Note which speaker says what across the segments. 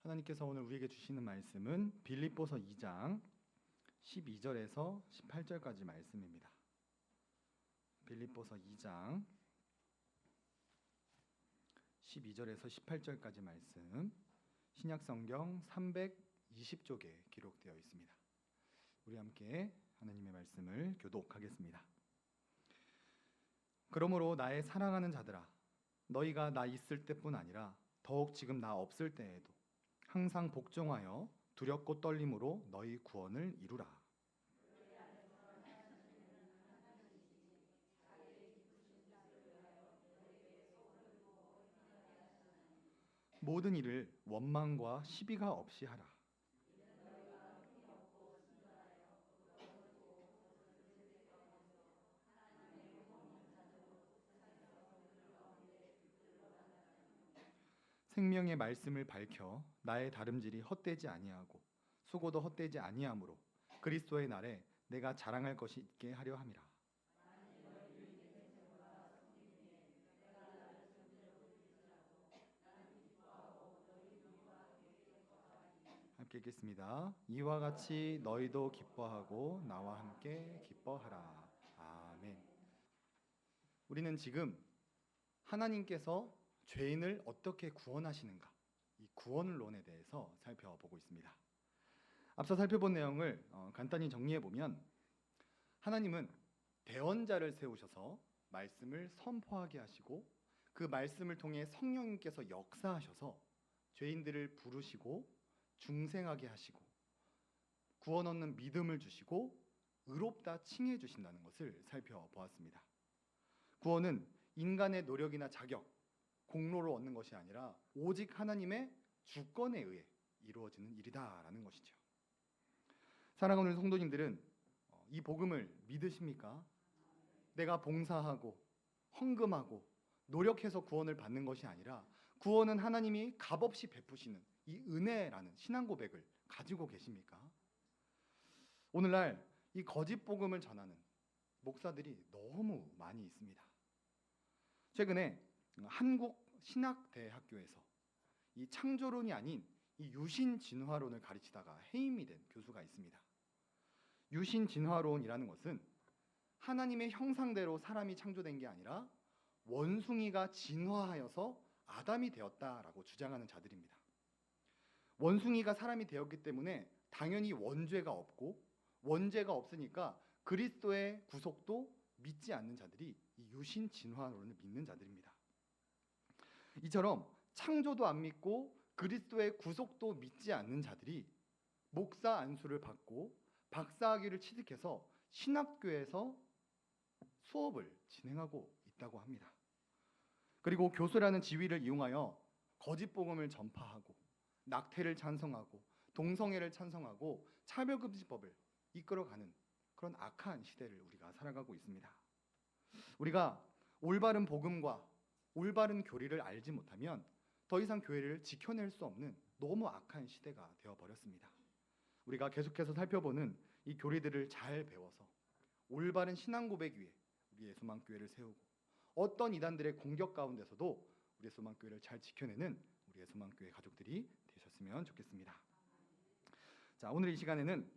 Speaker 1: 하나님께서 오늘 우리에게 주시는 말씀은 빌립보서 2장 12절에서 18절까지 말씀입니다. 빌립보서 2장 12절에서 18절까지 말씀, 신약성경 320쪽에 기록되어 있습니다. 우리 함께 하나님의 말씀을 교독하겠습니다. 그러므로 나의 사랑하는 자들아, 너희가 나 있을 때뿐 아니라 더욱 지금 나 없을 때에도 항상 복종하여 두렵고 떨림으로 너희 구원을 이루라. 모든 일을 원망과 시비가 없이 하라. 생명의 말씀을 밝혀 나의 다름질이 헛되지 아니하고 수고도 헛되지 아니하므로 그리스도의 날에 내가 자랑할 것이 있게 하려 함이라. 함께 읽겠습니다. 이와 같이 너희도 기뻐하고 나와 함께 기뻐하라. 아멘. 우리는 지금 하나님께서 죄인을 어떻게 구원하시는가, 이 구원론에 대해서 살펴보고 있습니다. 앞서 살펴본 내용을 간단히 정리해 보면, 하나님은 대언자를 세우셔서 말씀을 선포하게 하시고 그 말씀을 통해 성령님께서 역사하셔서 죄인들을 부르시고 중생하게 하시고 구원 얻는 믿음을 주시고 의롭다 칭해 주신다는 것을 살펴보았습니다. 구원은 인간의 노력이나 자격, 공로로 얻는 것이 아니라 오직 하나님의 주권에 의해 이루어지는 일이다라는 것이죠. 사랑하는 성도님들은 이 복음을 믿으십니까? 내가 봉사하고 헌금하고 노력해서 구원을 받는 것이 아니라 구원은 하나님이 값없이 베푸시는 이 은혜라는 신앙 고백을 가지고 계십니까? 오늘날 이 거짓 복음을 전하는 목사들이 너무 많이 있습니다. 최근에 한국신학대학교에서 이 창조론이 아닌 이 유신진화론을 가르치다가 해임이 된 교수가 있습니다. 유신진화론이라는 것은 하나님의 형상대로 사람이 창조된 게 아니라 원숭이가 진화하여서 아담이 되었다라고 주장하는 자들입니다. 원숭이가 사람이 되었기 때문에 당연히 원죄가 없고, 원죄가 없으니까 그리스도의 구속도 믿지 않는 자들이 이 유신진화론을 믿는 자들입니다. 이처럼 창조도 안 믿고 그리스도의 구속도 믿지 않는 자들이 목사 안수를 받고 박사학위를 취득해서 신학교에서 수업을 진행하고 있다고 합니다. 그리고 교수라는 지위를 이용하여 거짓 복음을 전파하고 낙태를 찬성하고 동성애를 찬성하고 차별금지법을 이끌어가는 그런 악한 시대를 우리가 살아가고 있습니다. 우리가 올바른 복음과 올바른 교리를 알지 못하면 더 이상 교회를 지켜낼 수 없는 너무 악한 시대가 되어버렸습니다. 우리가 계속해서 살펴보는 이 교리들을 잘 배워서 올바른 신앙 고백 위에 우리의 소망교회를 세우고 어떤 이단들의 공격 가운데서도 우리의 소망교회를 잘 지켜내는 우리의 소망교회 가족들이 되셨으면 좋겠습니다. 자, 오늘 이 시간에는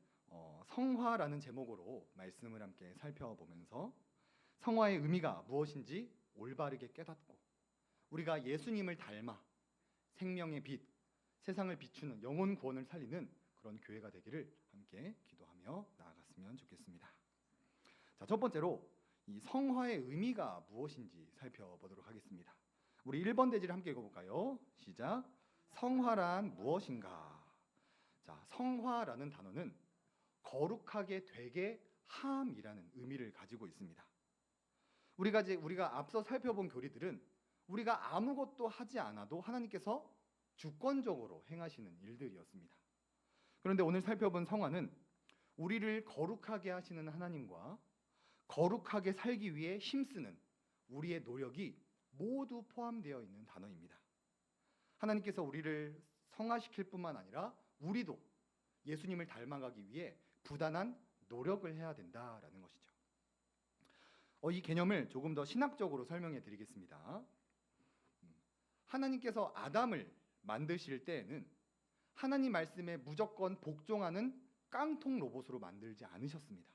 Speaker 1: 성화라는 제목으로 말씀을 함께 살펴보면서 성화의 의미가 무엇인지 올바르게 깨닫고 우리가 예수님을 닮아 생명의 빛, 세상을 비추는 영혼 구원을 살리는 그런 교회가 되기를 함께 기도하며 나아갔으면 좋겠습니다. 자, 첫 번째로 이 성화의 의미가 무엇인지 살펴보도록 하겠습니다. 우리 1번 대지를 함께 읽어볼까요? 시작. 성화란 무엇인가? 자, 성화라는 단어는 거룩하게 되게 함이라는 의미를 가지고 있습니다. 우리가 앞서 살펴본 교리들은 우리가 아무것도 하지 않아도 하나님께서 주권적으로 행하시는 일들이었습니다. 그런데 오늘 살펴본 성화는 우리를 거룩하게 하시는 하나님과 거룩하게 살기 위해 힘쓰는 우리의 노력이 모두 포함되어 있는 단어입니다. 하나님께서 우리를 성화시킬 뿐만 아니라 우리도 예수님을 닮아가기 위해 부단한 노력을 해야 된다라는 것이죠. 이 개념을 조금 더 신학적으로 설명해 드리겠습니다. 하나님께서 아담을 만드실 때에는 하나님 말씀에 무조건 복종하는 깡통 로봇으로 만들지 않으셨습니다.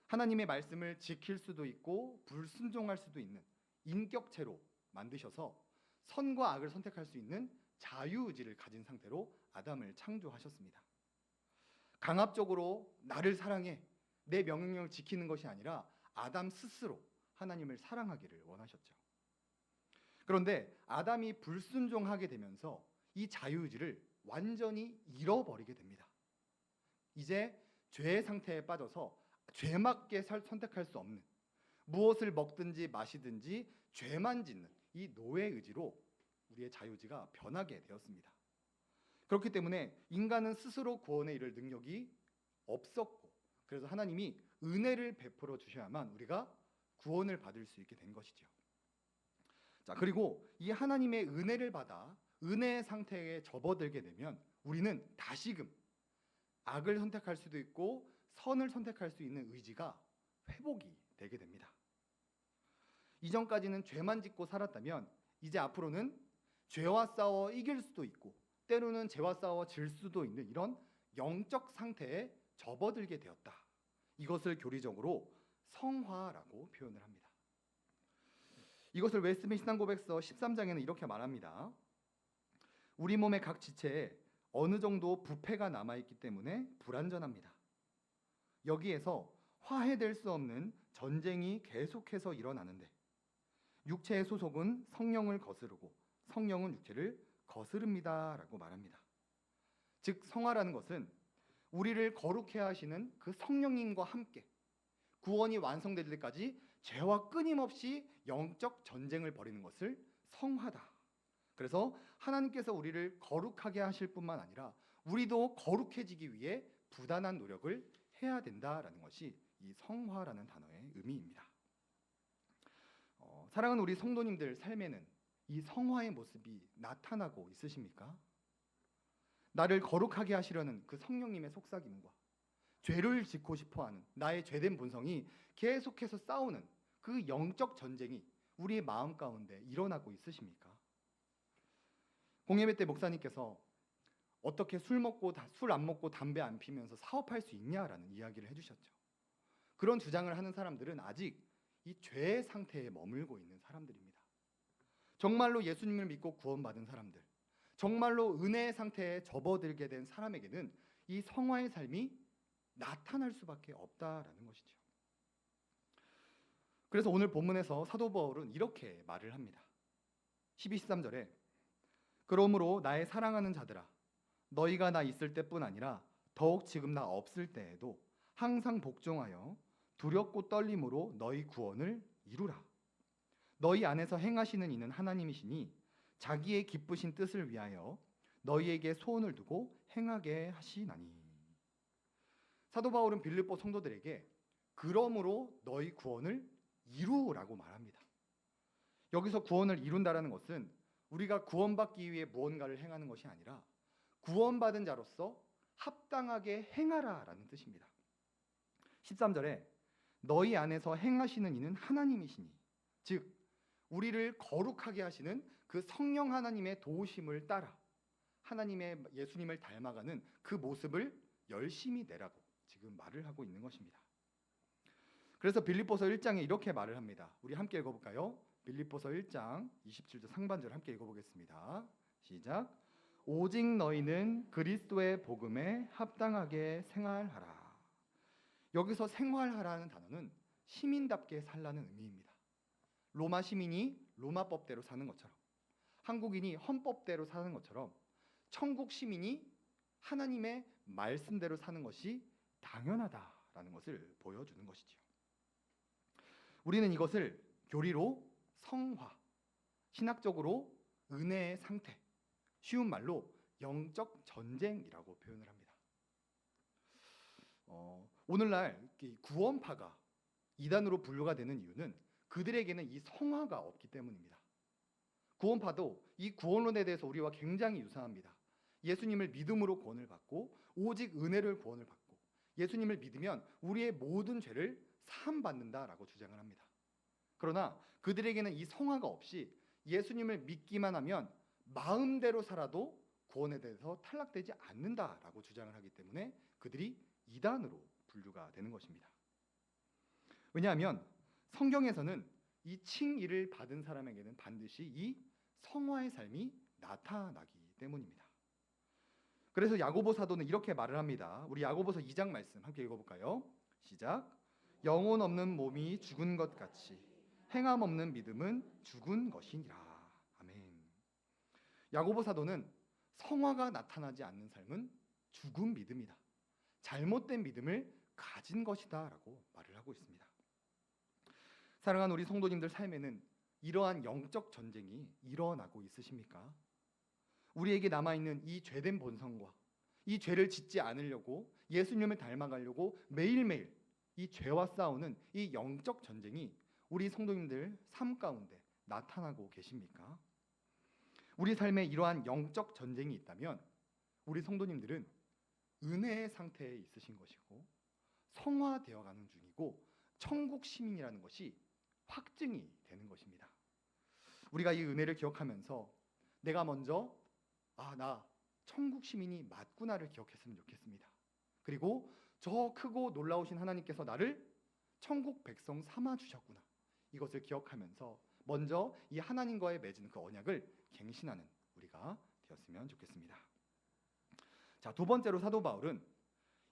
Speaker 1: 하나님의 말씀을 지킬 수도 있고 불순종할 수도 있는 인격체로 만드셔서 선과 악을 선택할 수 있는 자유의지를 가진 상태로 아담을 창조하셨습니다. 강압적으로 나를 사랑해, 내 명령을 지키는 것이 아니라 아담 스스로 하나님을 사랑하기를 원하셨죠. 그런데 아담이 불순종하게 되면서 이 자유의지를 완전히 잃어버리게 됩니다. 이제 죄의 상태에 빠져서 죄맞게 선택할 수 없는, 무엇을 먹든지 마시든지 죄만 짓는 이 노예 의지로 우리의 자유의지가 변하게 되었습니다. 그렇기 때문에 인간은 스스로 구원에 이를 능력이 없었고, 그래서 하나님이 은혜를 베풀어 주셔야만 우리가 구원을 받을 수 있게 된 것이죠. 자, 그리고 이 하나님의 은혜를 받아 은혜의 상태에 접어들게 되면 우리는 다시금 악을 선택할 수도 있고 선을 선택할 수 있는 의지가 회복이 되게 됩니다. 이전까지는 죄만 짓고 살았다면 이제 앞으로는 죄와 싸워 이길 수도 있고 때로는 죄와 싸워 질 수도 있는 이런 영적 상태에 접어들게 되었다. 이것을 교리적으로 성화라고 표현을 합니다. 이것을 웨스트민스터 신앙고백서 13장에는 이렇게 말합니다. 우리 몸의 각 지체에 어느 정도 부패가 남아있기 때문에 불완전합니다. 여기에서 화해될 수 없는 전쟁이 계속해서 일어나는데 육체의 소속은 성령을 거스르고 성령은 육체를 거스릅니다 라고 말합니다. 즉 성화라는 것은 우리를 거룩해 하시는 그 성령님과 함께 구원이 완성될 때까지 죄와 끊임없이 영적 전쟁을 벌이는 것을 성화다. 그래서 하나님께서 우리를 거룩하게 하실 뿐만 아니라 우리도 거룩해지기 위해 부단한 노력을 해야 된다라는 것이 이 성화라는 단어의 의미입니다. 사랑하는 우리 성도님들 삶에는 이 성화의 모습이 나타나고 있으십니까? 나를 거룩하게 하시려는 그 성령님의 속삭임과 죄를 짓고 싶어하는 나의 죄된 본성이 계속해서 싸우는 그 영적 전쟁이 우리의 마음 가운데 일어나고 있으십니까? 공예배 때 목사님께서 어떻게 술 안 먹고 담배 안 피면서 사업할 수 있냐라는 이야기를 해주셨죠. 그런 주장을 하는 사람들은 아직 이 죄의 상태에 머물고 있는 사람들입니다. 정말로 예수님을 믿고 구원받은 사람들, 정말로 은혜의 상태에 접어들게 된 사람에게는 이 성화의 삶이 나타날 수밖에 없다라는 것이죠. 그래서 오늘 본문에서 사도 바울은 이렇게 말을 합니다. 12, 13절에 그러므로 나의 사랑하는 자들아 너희가 나 있을 때뿐 아니라 더욱 지금 나 없을 때에도 항상 복종하여 두렵고 떨림으로 너희 구원을 이루라. 너희 안에서 행하시는 이는 하나님이시니 자기의 기쁘신 뜻을 위하여 너희에게 소원을 두고 행하게 하시나니. 사도 바울은 빌립보 성도들에게 그러므로 너희 구원을 이루라고 말합니다. 여기서 구원을 이룬다라는 것은 우리가 구원받기 위해 무언가를 행하는 것이 아니라 구원받은 자로서 합당하게 행하라라는 뜻입니다. 13절에 너희 안에서 행하시는 이는 하나님이시니, 즉 우리를 거룩하게 하시는 그 성령 하나님의 도우심을 따라 하나님의 예수님을 닮아가는 그 모습을 열심히 내라고 지금 말을 하고 있는 것입니다. 그래서 빌립보서 1장에 이렇게 말을 합니다. 우리 함께 읽어볼까요? 빌립보서 1장 27절 상반절 함께 읽어보겠습니다. 시작. 오직 너희는 그리스도의 복음에 합당하게 생활하라. 여기서 생활하라는 단어는 시민답게 살라는 의미입니다. 로마 시민이 로마법대로 사는 것처럼, 한국인이 헌법대로 사는 것처럼 천국 시민이 하나님의 말씀대로 사는 것이 당연하다라는 것을 보여주는 것이죠. 우리는 이것을 교리로 성화, 신학적으로 은혜의 상태, 쉬운 말로 영적 전쟁이라고 표현을 합니다. 오늘날 구원파가 이단으로 분류가 되는 이유는 그들에게는 이 성화가 없기 때문입니다. 구원파도 이 구원론에 대해서 우리와 굉장히 유사합니다. 예수님을 믿음으로 구원을 받고 오직 은혜를 구원을 받고 예수님을 믿으면 우리의 모든 죄를 사함받는다라고 주장을 합니다. 그러나 그들에게는 이 성화가 없이 예수님을 믿기만 하면 마음대로 살아도 구원에 대해서 탈락되지 않는다라고 주장을 하기 때문에 그들이 이단으로 분류가 되는 것입니다. 왜냐하면 성경에서는 이 칭의를 받은 사람에게는 반드시 이 성화의 삶이 나타나기 때문입니다. 그래서 야고보 사도는 이렇게 말을 합니다. 우리 야고보서 2장 말씀 함께 읽어볼까요? 시작. 영혼 없는 몸이 죽은 것 같이 행함 없는 믿음은 죽은 것이니라. 아멘. 야고보 사도는 성화가 나타나지 않는 삶은 죽은 믿음이다, 잘못된 믿음을 가진 것이다 라고 말을 하고 있습니다. 사랑하는 우리 성도님들 삶에는 이러한 영적 전쟁이 일어나고 있으십니까? 우리에게 남아있는 이 죄된 본성과 이 죄를 짓지 않으려고 예수님을 닮아가려고 매일매일 이 죄와 싸우는 이 영적 전쟁이 우리 성도님들 삶 가운데 나타나고 계십니까? 우리 삶에 이러한 영적 전쟁이 있다면 우리 성도님들은 은혜의 상태에 있으신 것이고 성화되어가는 중이고 천국 시민이라는 것이 확증이 되는 것입니다. 우리가 이 은혜를 기억하면서 내가 먼저 나 천국 시민이 맞구나를 기억했으면 좋겠습니다. 그리고 저 크고 놀라우신 하나님께서 나를 천국 백성 삼아 주셨구나, 이것을 기억하면서 먼저 이 하나님과의 맺은 그 언약을 갱신하는 우리가 되었으면 좋겠습니다. 자, 두 번째로 사도 바울은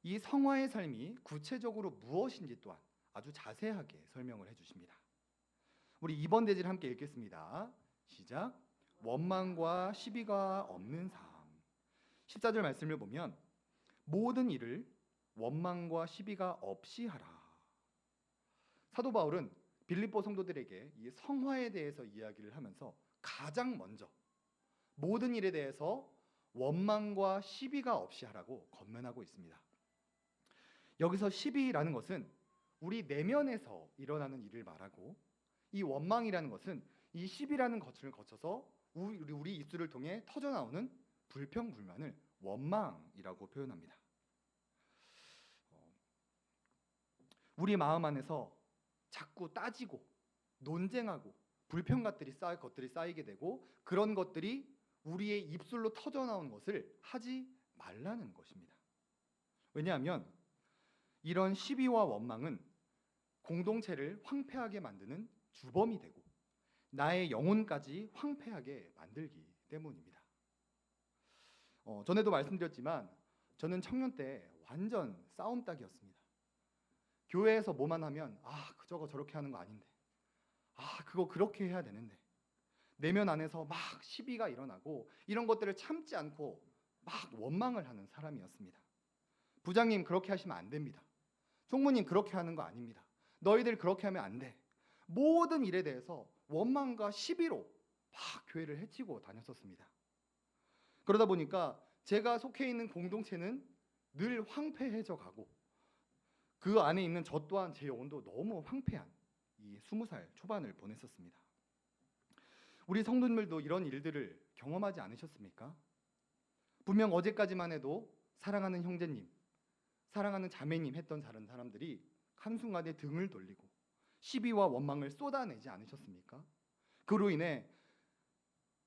Speaker 1: 이 성화의 삶이 구체적으로 무엇인지 또한 아주 자세하게 설명을 해주십니다. 우리 2번 대지를 함께 읽겠습니다. 시작. 원망과 시비가 없는 삶. 14절 말씀을 보면 모든 일을 원망과 시비가 없이 하라. 사도 바울은 빌립보 성도들에게 이 성화에 대해서 이야기를 하면서 가장 먼저 모든 일에 대해서 원망과 시비가 없이 하라고 권면하고 있습니다. 여기서 시비라는 것은 우리 내면에서 일어나는 일을 말하고, 이 원망이라는 것은 이 시비라는 것을 거쳐서 우리 입술을 통해 터져나오는 불평불만을 원망이라고 표현합니다. 우리 마음 안에서 자꾸 따지고 논쟁하고 불평 것들이 쌓이게 되고, 그런 것들이 우리의 입술로 터져나오는 것을 하지 말라는 것입니다. 왜냐하면 이런 시비와 원망은 공동체를 황폐하게 만드는 주범이 되고 나의 영혼까지 황폐하게 만들기 때문입니다. 전에도 말씀드렸지만 저는 청년 때 완전 싸움닭이었습니다. 교회에서 뭐만 하면 저거 저렇게 하는 거 아닌데, 그거 그렇게 해야 되는데, 내면 안에서 막 시비가 일어나고 이런 것들을 참지 않고 막 원망을 하는 사람이었습니다. 부장님 그렇게 하시면 안 됩니다. 총무님 그렇게 하는 거 아닙니다. 너희들 그렇게 하면 안 돼. 모든 일에 대해서 원망과 시비로 막 교회를 해치고 다녔었습니다. 그러다 보니까 제가 속해 있는 공동체는 늘 황폐해져 가고 그 안에 있는 저 또한 제 영혼도 너무 황폐한 이 20살 초반을 보냈었습니다. 우리 성도님들도 이런 일들을 경험하지 않으셨습니까? 분명 어제까지만 해도 사랑하는 형제님, 사랑하는 자매님 했던 다른 사람들이 한순간에 등을 돌리고 시비와 원망을 쏟아내지 않으셨습니까? 그로 인해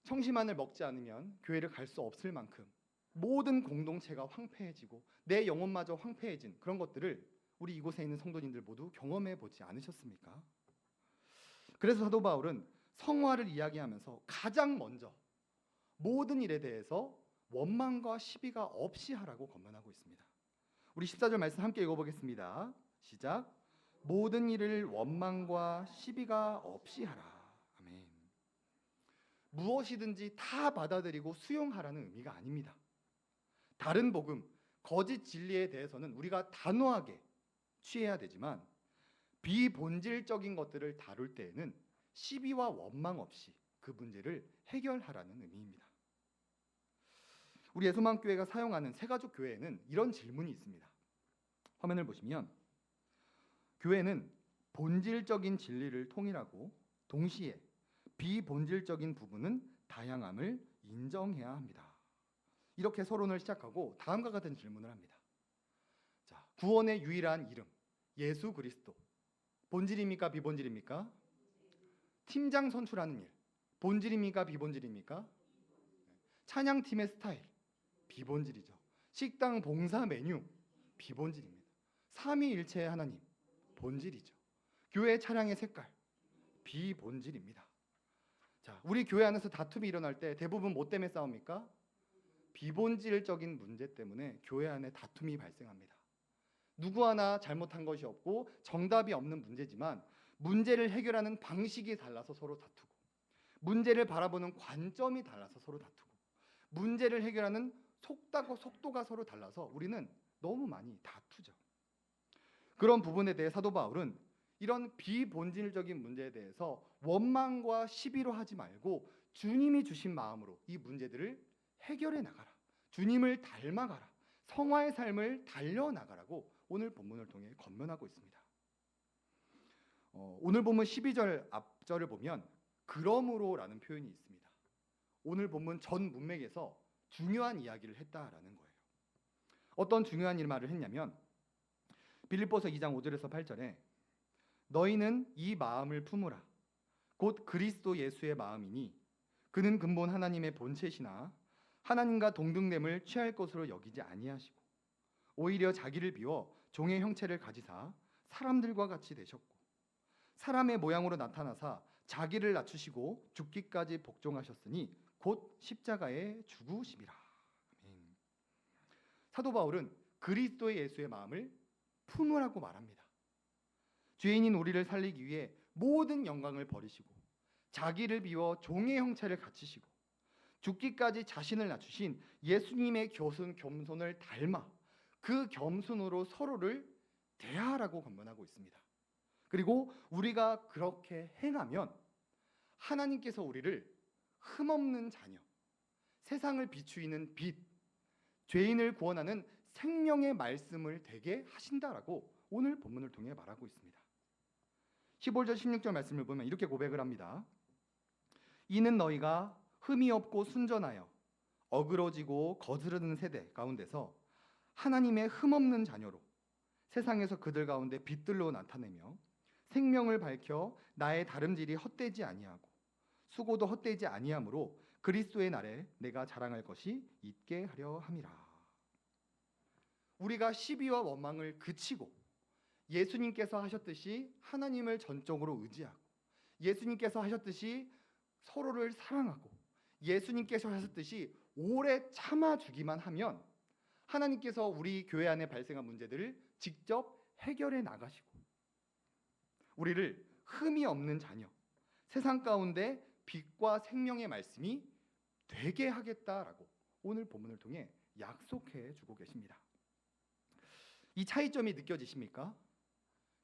Speaker 1: 청심환을 먹지 않으면 교회를 갈 수 없을 만큼 모든 공동체가 황폐해지고 내 영혼마저 황폐해진 그런 것들을 우리 이곳에 있는 성도님들 모두 경험해 보지 않으셨습니까? 그래서 사도 바울은 성화를 이야기하면서 가장 먼저 모든 일에 대해서 원망과 시비가 없이 하라고 권면하고 있습니다. 우리 14절 말씀 함께 읽어보겠습니다. 시작. 모든 일을 원망과 시비가 없이 하라. 아멘. 무엇이든지 다 받아들이고 수용하라는 의미가 아닙니다. 다른 복음, 거짓 진리에 대해서는 우리가 단호하게 취해야 되지만 비본질적인 것들을 다룰 때에는 시비와 원망 없이 그 문제를 해결하라는 의미입니다. 우리 예수만교회가 사용하는 새가족 교회에는 이런 질문이 있습니다. 화면을 보시면 교회는 본질적인 진리를 통일하고 동시에 비본질적인 부분은 다양함을 인정해야 합니다. 이렇게 서론을 시작하고 다음과 같은 질문을 합니다. 자, 구원의 유일한 이름 예수 그리스도, 본질입니까 비본질입니까? 팀장 선출하는 일, 본질입니까 비본질입니까? 찬양팀의 스타일, 비본질이죠. 식당 봉사 메뉴 비본질입니다. 삼위일체의 하나님 본질이죠. 교회 차량의 색깔 비본질입니다. 자, 우리 교회 안에서 다툼이 일어날 때 대부분 뭐 때문에 싸웁니까? 비본질적인 문제 때문에 교회 안에 다툼이 발생합니다. 누구 하나 잘못한 것이 없고 정답이 없는 문제지만 문제를 해결하는 방식이 달라서 서로 다투고, 문제를 바라보는 관점이 달라서 서로 다투고, 문제를 해결하는 속도가 서로 달라서 우리는 너무 많이 다투죠. 그런 부분에 대해 사도 바울은 이런 비본질적인 문제에 대해서 원망과 시비로 하지 말고 주님이 주신 마음으로 이 문제들을 해결해 나가라. 주님을 닮아가라. 성화의 삶을 달려나가라고 오늘 본문을 통해 권면하고 있습니다. 오늘 본문 12절 앞절을 보면 그러므로라는 표현이 있습니다. 오늘 본문 전 문맥에서 중요한 이야기를 했다라는 거예요. 어떤 중요한 말을 했냐면 빌립보서 2장 5절에서 8절에 너희는 이 마음을 품으라. 곧 그리스도 예수의 마음이니 그는 근본 하나님의 본체시나 하나님과 동등됨을 취할 것으로 여기지 아니하시고 오히려 자기를 비워 종의 형체를 가지사 사람들과 같이 되셨고 사람의 모양으로 나타나사 자기를 낮추시고 죽기까지 복종하셨으니 곧 십자가에 죽으심이라. 아멘. 사도 바울은 그리스도의 예수의 마음을 품으라고 말합니다. 죄인인 우리를 살리기 위해 모든 영광을 버리시고 자기를 비워 종의 형체를 갖추시고 죽기까지 자신을 낮추신 예수님의 겸손을 닮아 그 겸손으로 서로를 대하라고 권면하고 있습니다. 그리고 우리가 그렇게 행하면 하나님께서 우리를 흠없는 자녀, 세상을 비추이는 빛, 죄인을 구원하는 생명의 말씀을 되게 하신다라고 오늘 본문을 통해 말하고 있습니다. 15절 16절 말씀을 보면 이렇게 고백을 합니다. 이는 너희가 흠이 없고 순전하여 어그러지고 거스르는 세대 가운데서 하나님의 흠없는 자녀로 세상에서 그들 가운데 빛들로 나타내며 생명을 밝혀 나의 다름질이 헛되지 아니하고 수고도 헛되지 아니하므로 그리스도의 날에 내가 자랑할 것이 있게 하려 함이라. 우리가 시비와 원망을 그치고 예수님께서 하셨듯이 하나님을 전적으로 의지하고 예수님께서 하셨듯이 서로를 사랑하고 예수님께서 하셨듯이 오래 참아주기만 하면 하나님께서 우리 교회 안에 발생한 문제들을 직접 해결해 나가시고 우리를 흠이 없는 자녀, 세상 가운데 빛과 생명의 말씀이 되게 하겠다라고 오늘 본문을 통해 약속해 주고 계십니다. 이 차이점이 느껴지십니까?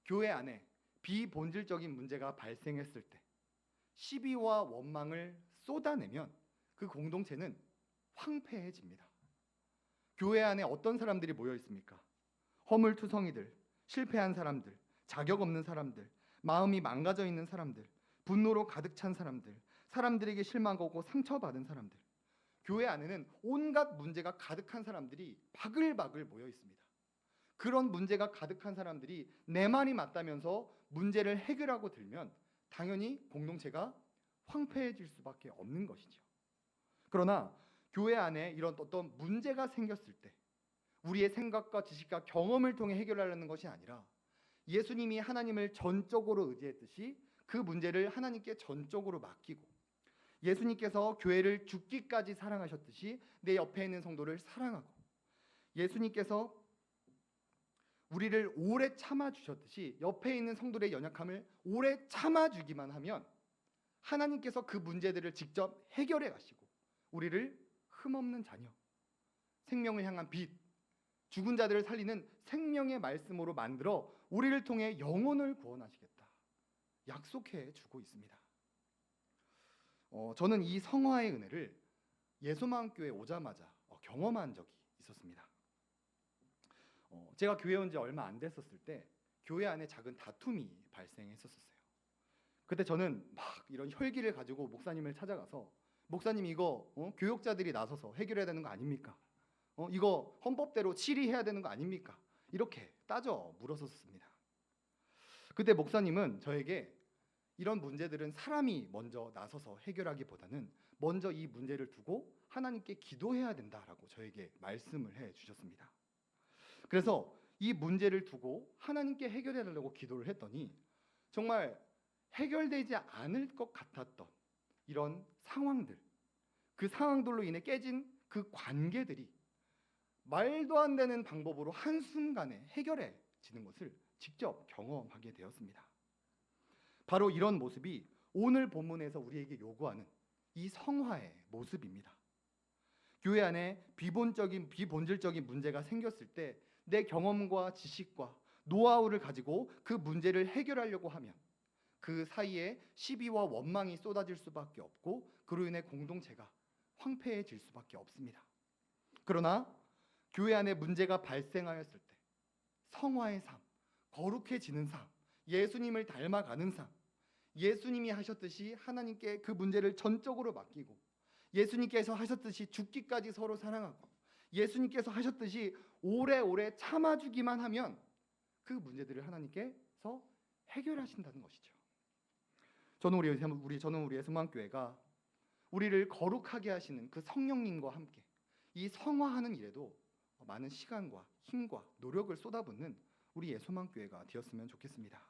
Speaker 1: 교회 안에 비본질적인 문제가 발생했을 때 시비와 원망을 쏟아내면 그 공동체는 황폐해집니다. 교회 안에 어떤 사람들이 모여 있습니까? 허물투성이들, 실패한 사람들, 자격 없는 사람들, 마음이 망가져 있는 사람들, 분노로 가득 찬 사람들, 사람들에게 실망하고 상처받은 사람들. 교회 안에는 온갖 문제가 가득한 사람들이 바글바글 모여 있습니다. 그런 문제가 가득한 사람들이 내 말이 맞다면서 문제를 해결하고 들면 당연히 공동체가 황폐해질 수밖에 없는 것이죠. 그러나 교회 안에 이런 어떤 문제가 생겼을 때 우리의 생각과 지식과 경험을 통해 해결하려는 것이 아니라 예수님이 하나님을 전적으로 의지했듯이 그 문제를 하나님께 전적으로 맡기고 예수님께서 교회를 죽기까지 사랑하셨듯이 내 옆에 있는 성도를 사랑하고 예수님께서 우리를 오래 참아주셨듯이 옆에 있는 성도의 연약함을 오래 참아주기만 하면 하나님께서 그 문제들을 직접 해결해 가시고 우리를 흠없는 자녀, 생명을 향한 빛, 죽은 자들을 살리는 생명의 말씀으로 만들어 우리를 통해 영혼을 구원하시겠다 약속해 주고 있습니다. 저는 이 성화의 은혜를 예수마음교회 오자마자 경험한 적이 있었습니다. 제가 교회 온 지 얼마 안 됐었을 때 교회 안에 작은 다툼이 발생했었어요. 그때 저는 막 이런 혈기를 가지고 목사님을 찾아가서 목사님 이거 교역자들이 나서서 해결해야 되는 거 아닙니까? 이거 헌법대로 치리해야 되는 거 아닙니까? 이렇게 따져 물었었습니다. 그때 목사님은 저에게 이런 문제들은 사람이 먼저 나서서 해결하기보다는 먼저 이 문제를 두고 하나님께 기도해야 된다라고 저에게 말씀을 해 주셨습니다. 그래서 이 문제를 두고 하나님께 해결해 달라고 기도를 했더니 정말 해결되지 않을 것 같았던 이런 상황들, 그 상황들로 인해 깨진 그 관계들이 말도 안 되는 방법으로 한순간에 해결해지는 것을 직접 경험하게 되었습니다. 바로 이런 모습이 오늘 본문에서 우리에게 요구하는 이 성화의 모습입니다. 교회 안에 비본질적인 문제가 생겼을 때 내 경험과 지식과 노하우를 가지고 그 문제를 해결하려고 하면 그 사이에 시비와 원망이 쏟아질 수밖에 없고 그로 인해 공동체가 황폐해질 수밖에 없습니다. 그러나 교회 안에 문제가 발생하였을 때 성화의 삶, 거룩해지는 삶, 예수님을 닮아가는 삶, 예수님이 하셨듯이 하나님께 그 문제를 전적으로 맡기고 예수님께서 하셨듯이 죽기까지 서로 사랑하고 예수님께서 하셨듯이 오래오래 참아주기만 하면 그 문제들을 하나님께서 해결하신다는 것이죠. 저는 우리 예수만교회가 우리를 거룩하게 하시는 그 성령님과 함께 이 성화하는 일에도 많은 시간과 힘과 노력을 쏟아붓는 우리 예수만교회가 되었으면 좋겠습니다.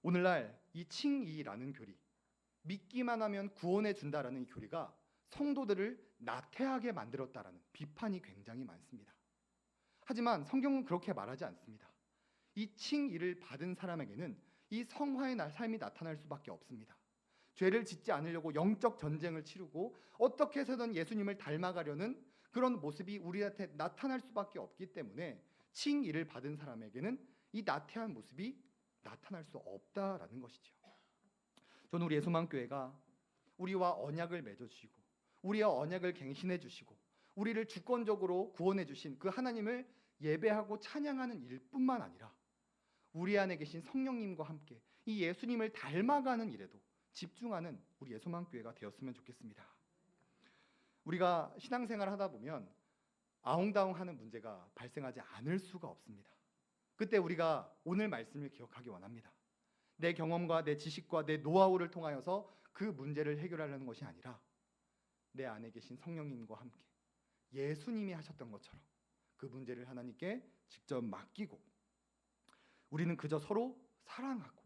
Speaker 1: 오늘날 이 칭의라는 교리, 믿기만 하면 구원해 준다라는 이 교리가 성도들을 나태하게 만들었다라는 비판이 굉장히 많습니다. 하지만 성경은 그렇게 말하지 않습니다. 이 칭의를 받은 사람에게는 이 성화의 삶이 나타날 수밖에 없습니다. 죄를 짓지 않으려고 영적 전쟁을 치르고 어떻게 해서든 예수님을 닮아가려는 그런 모습이 우리한테 나타날 수밖에 없기 때문에 칭의를 받은 사람에게는 이 나태한 모습이 나타날 수 없다라는 것이죠. 저는 우리 예수만교회가 우리와 언약을 맺어주시고 우리와 언약을 갱신해 주시고 우리를 주권적으로 구원해 주신 그 하나님을 예배하고 찬양하는 일뿐만 아니라 우리 안에 계신 성령님과 함께 이 예수님을 닮아가는 일에도 집중하는 우리 예수만교회가 되었으면 좋겠습니다. 우리가 신앙생활을 하다 보면 아웅다웅하는 문제가 발생하지 않을 수가 없습니다. 그때 우리가 오늘 말씀을 기억하기 원합니다. 내 경험과 내 지식과 내 노하우를 통하여서 그 문제를 해결하려는 것이 아니라 내 안에 계신 성령님과 함께 예수님이 하셨던 것처럼 그 문제를 하나님께 직접 맡기고 우리는 그저 서로 사랑하고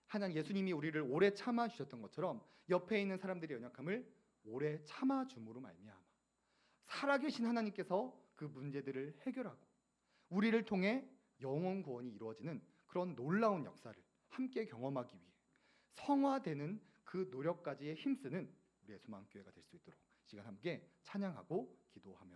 Speaker 1: 하나님 예수님이 우리를 오래 참아 주셨던 것처럼 옆에 있는 사람들의 연약함을 오래 참아 줌으로 말미암아 살아계신 하나님께서 그 문제들을 해결하고 우리를 통해 영원 구원이 이루어지는 그런 놀라운 역사를 함께 경험하기 위해 성화되는 그 노력까지에 힘쓰는 우리 예수만교회가 될 수 있도록 시간 함께 찬양하고 기도하며